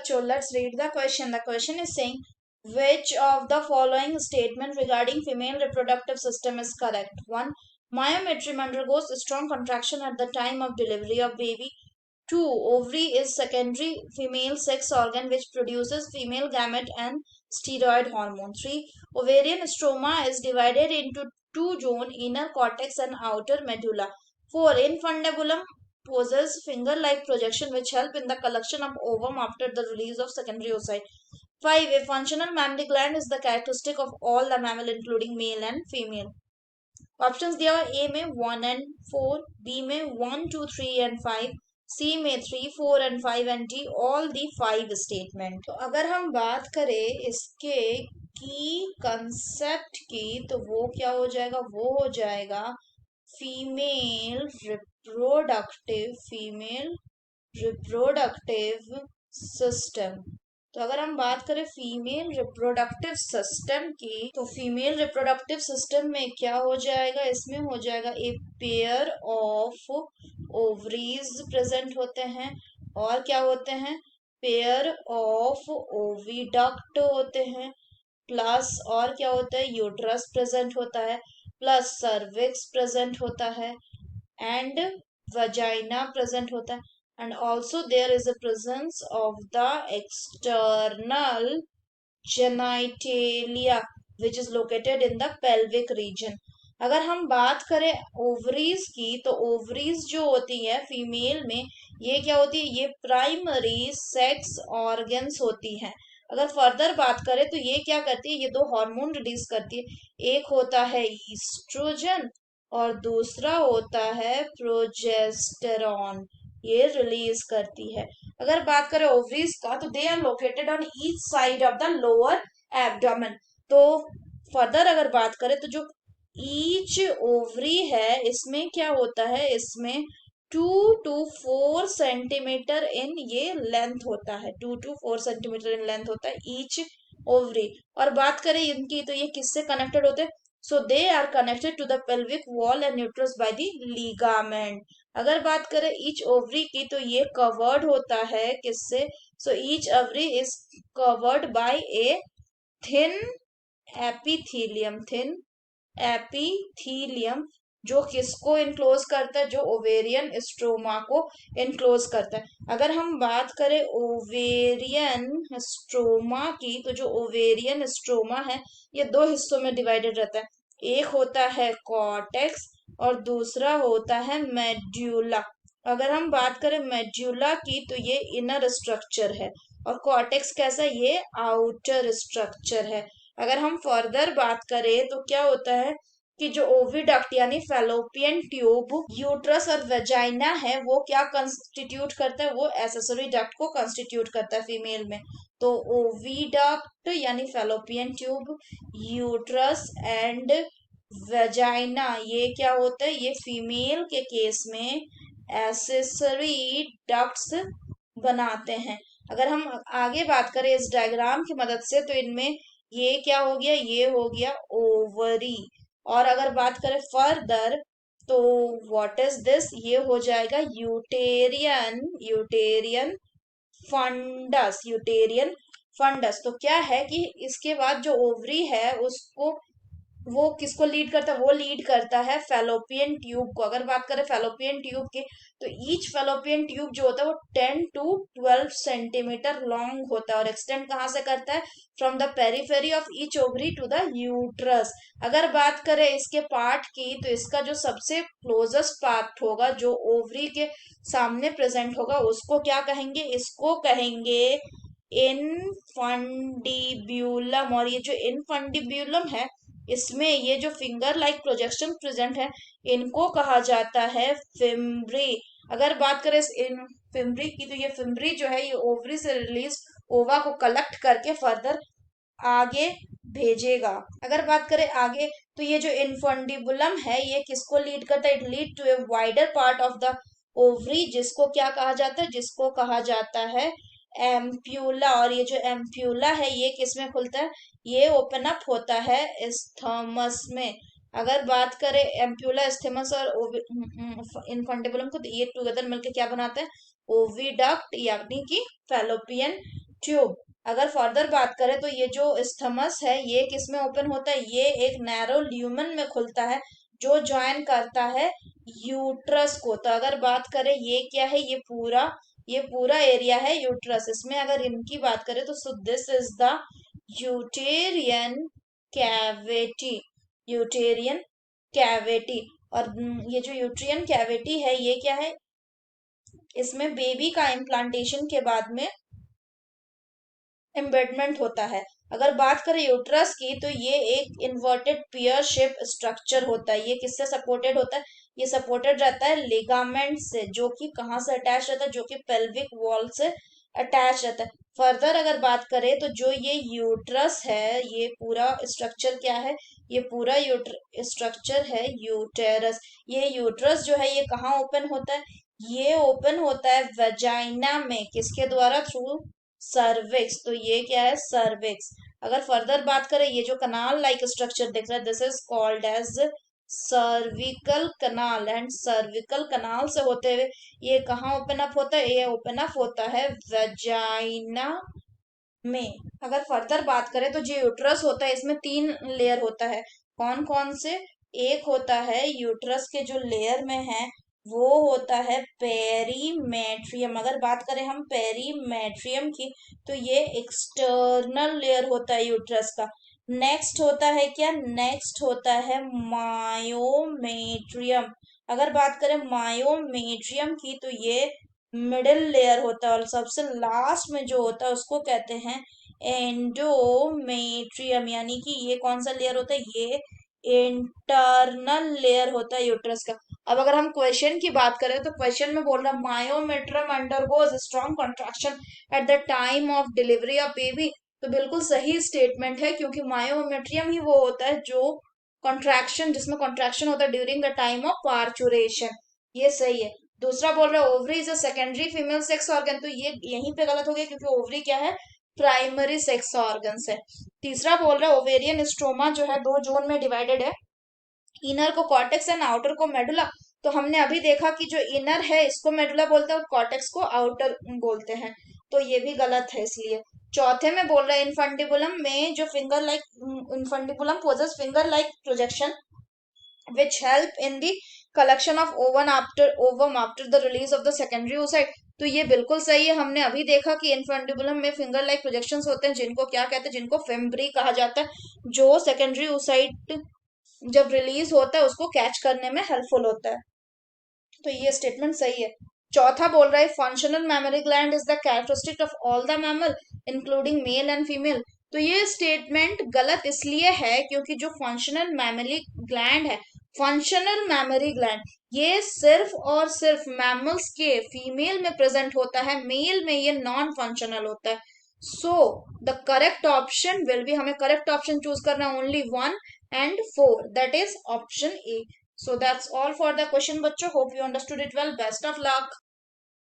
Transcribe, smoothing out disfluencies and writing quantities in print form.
बच्चों, let's read the question. The question is saying, which of the following statement regarding female reproductive system is correct? 1. Myometrium undergoes strong contraction at the time of delivery of baby. 2. Ovary is secondary female sex organ which produces female gamete and steroid hormone. 3. Ovarian stroma is divided into two zones, inner cortex and outer medulla. 4. Infundibulum possess finger-like projection which help in the collection of ovum after the release of secondary oocyte. 5. A functional mammary gland is the characteristic of all the mammal including male and female. Options दिया हुआ ए में 1 and 4, B में 1, 2, 3 and 5, सी में 3, 4 and 5 and D all the 5 statement. तो अगर हम बात करें इसके की कंसेप्ट की तो वो क्या हो जाएगा, वो हो जाएगा फीमेल रिप्रोडक्टिव सिस्टम। तो अगर हम बात करें फीमेल रिप्रोडक्टिव सिस्टम की तो फीमेल रिप्रोडक्टिव सिस्टम में क्या हो जाएगा, इसमें हो जाएगा a pair of ovaries present होते हैं और क्या होते हैं, पेयर ऑफ ओविडक्ट होते हैं, प्लस और क्या होता है, यूट्रस प्रेजेंट होता है, प्लस सर्विक्स प्रेजेंट होता है एंड वजाइना प्रेजेंट होता है, and also there is a presence of the external genitalia which is located in the pelvic region. अगर हम बात करें ओवरीज की तो ओवरीज जो होती है फीमेल में ये क्या होती है, ये प्राइमरी सेक्स ऑर्गन्स होती हैं। अगर फर्दर बात करें तो ये क्या करती है, ये दो हार्मोन रिलीज करती है, एक होता है ईस्ट्रोजन और दूसरा होता है प्रोजेस्टेरॉन, ये रिलीज करती है। अगर बात करें ओवरीज का तो they are located on each side of the lower abdomen. तो फर्दर अगर बात करें तो जो ईच ओवरी है इसमें क्या होता है, इसमें 2 to 4 सेंटीमीटर इन ये लेंथ होता है, 2 to 4 सेंटीमीटर इन लेंथ होता है ईच ओवरी। और बात करें इनकी तो ये किससे कनेक्टेड होते हैं, so they are connected to the pelvic wall and uterus by the ligament. अगर बात करें ईच ओवरी की तो ये कवर्ड होता है किससे, so each ovary is covered by a thin epithelium जो किसको इनक्लोज करता है, जो ओवेरियन स्ट्रोमा को इनक्लोज करता है। अगर हम बात करें ओवेरियन स्ट्रोमा की तो जो ओवेरियन स्ट्रोमा है ये दो हिस्सों में डिवाइडेड रहता है, एक होता है कॉर्टेक्स और दूसरा होता है मेड्यूला। अगर हम बात करें मेड्यूला की तो ये इनर स्ट्रक्चर है और कॉर्टेक्स कैसा, ये आउटर स्ट्रक्चर है। अगर हम फर्दर बात करें तो क्या होता है कि जो ओविडक्ट यानी फैलोपियन ट्यूब यूट्रस और वेजाइना है वो क्या कंस्टिट्यूट करता है, वो एसेसरी डक्ट को कंस्टिट्यूट करता है फीमेल में। तो ओविडक्ट यानी fallopian tube, uterus and vagina ये क्या होता है, ये फीमेल के केस में एसेसरी डक्ट्स बनाते हैं। अगर हम आगे बात करें इस डायग्राम की मदद से तो इनमें ये क्या हो गया, ये हो गया ओवरी। और अगर बात करें फर्दर तो व्हाट इज दिस, ये हो जाएगा यूटेरियन फंडस। तो क्या है कि इसके बाद जो ओवरी है उसको वो किसको लीड करता है, वो लीड करता है फैलोपियन ट्यूब को। अगर बात करें फैलोपियन ट्यूब की तो ईच फैलोपियन ट्यूब जो होता है वो 10 to 12 सेंटीमीटर लॉन्ग होता है और एक्सटेंड कहाँ से करता है, from the periphery of each ovary to the uterus. अगर बात करें इसके पार्ट की तो इसका जो सबसे क्लोजेस्ट पार्ट होगा जो ओवरी के सामने प्रेजेंट होगा उसको क्या कहेंगे, इसको कहेंगे इनफंडिब्यूलम। और ये जो इनफंडिब्यूलम है इसमें ये जो फिंगर लाइक प्रोजेक्शन प्रेजेंट है इनको कहा जाता है फिम्ब्री। अगर बात करें इन फिम्ब्री की तो ये फिम्ब्री जो है ये ओवरी से रिलीज ओवा को कलेक्ट करके फर्दर आगे भेजेगा। अगर बात करें आगे तो ये जो इनफंडिबुलम है ये किसको लीड करता है, it lead to a wider part of the ovary जिसको क्या कहा जाता है, जिसको कहा जाता है एम्प्यूला। और ये जो एम्प्यूला है ये किसमें खुलता है, ये ओपन अप होता है इस्थमस में। अगर बात करें एम्प्यूला, इस्थमस और इनफंडिबुलम को तो ये टुगेदर मिलकर क्या बनाते हैं, ओविडक्ट यानी कि फैलोपियन ट्यूब। अगर फर्दर बात करें तो ये जो स्थमस है ये किस में ओपन होता है, ये एक नैरो ल्यूमन में खुलता है जो ज्वाइन करता है यूट्रस को। तो अगर बात करें ये क्या है, ये पूरा एरिया है यूट्रस। इसमें अगर इनकी बात करें तो so this is the uterine cavity, uterine cavity. और ये जो यूट्रियन कैविटी है ये क्या है, इसमें बेबी का इम्प्लांटेशन के बाद में एम्बेडमेंट होता है। अगर बात करें यूट्रस की तो ये एक इन्वर्टेड पियर शेप स्ट्रक्चर होता है। ये किससे सपोर्टेड होता है, ये सपोर्टेड रहता है लिगामेंट से, जो कि कहाँ से अटैच रहता है, जो कि पेल्विक वॉल से अटैच रहता है। फर्दर अगर बात करें तो जो ये यूट्रस है ये पूरा स्ट्रक्चर क्या है, ये पूरा स्ट्रक्चर है यूटेरस। ये यूट्रस जो है ये कहाँ ओपन होता है, ये ओपन होता है वेजाइना में, किसके द्वारा, थ्रू सर्विक्स। तो ये क्या है, सर्विक्स। अगर फर्दर बात करें ये जो कनाल लाइक स्ट्रक्चर दिख रहा है this is called as cervical canal. And cervical canal से होते हुए ये कहाँ ओपन अप होता है, ये ओपन अप होता है वेजाइना में। अगर फर्दर बात करें तो जो यूट्रस होता है इसमें 3 लेयर होता है। कौन कौन से, एक होता है यूट्रस के जो लेयर में है वो होता है पेरीमेट्रियम। अगर बात करें हम पेरीमेट्रियम की तो ये एक्सटर्नल लेयर होता है यूट्रस का। नेक्स्ट होता है क्या, नेक्स्ट होता है मायोमेट्रियम। अगर बात करें मायोमेट्रियम की तो ये मिडिल लेयर होता है। और सबसे लास्ट में जो होता है उसको कहते हैं एंडोमेट्रियम, यानी कि ये कौन सा लेयर होता है, ये इंटरनल लेयर होता है यूट्रस का। अब अगर हम क्वेश्चन की बात करें तो क्वेश्चन में बोल रहा है myometrium undergoes strong contraction at the time of delivery of baby. तो बिल्कुल सही स्टेटमेंट है, क्योंकि मायोमेट्रियम ही वो होता है जो कॉन्ट्रैक्शन, जिसमें कॉन्ट्रैक्शन होता है during the time of parturition. ये सही है। दूसरा बोल रहा है ovary is a secondary female sex organ. तो ये यहीं पे गलत हो गया, क्योंकि ओवरी क्या है, प्राइमरी सेक्स ऑर्गन है। तीसरा बोल रहा है ओवेरियन स्ट्रोमा जो है 2 जोन में डिवाइडेड है, इनर को कॉर्टेक्स एंड आउटर को मेडुला। तो हमने अभी देखा कि जो इनर है इसको मेडुला बोलते हैं और कॉर्टेक्स को आउटर बोलते हैं। तो ये भी गलत है इसलिए। चौथे में बोल रहा है इन्फंडिबुलम में जो finger like, infundibulum poses finger like projection which help in the collection of ovum after the release of the secondary oocyte। तो ये बिल्कुल सही है। हमने अभी देखा कि इन्फंडिबुलम में फिंगर लाइक प्रोजेक्शंस होते हैं जिनको क्या कहते हैं, जिनको फिम्ब्री कहा जाता है, जो सेकेंडरी oocyte जब रिलीज होता है उसको कैच करने में हेल्पफुल होता है। तो ये स्टेटमेंट सही है। चौथा बोल रहा है functional mammary gland is the characteristic of all the mammal including male and female. तो ये स्टेटमेंट गलत इसलिए है क्योंकि जो फंक्शनल मैमरी ग्लैंड है, फंक्शनल मैमरी ग्लैंड ये सिर्फ और सिर्फ मैमल्स के फीमेल में प्रेजेंट होता है, मेल में ये नॉन फंक्शनल होता है। So the correct option will be, हमें करेक्ट ऑप्शन चूज करना only 1 and 4, that is option A. So that's all for the question बच्चों, hope you understood it well, best of luck।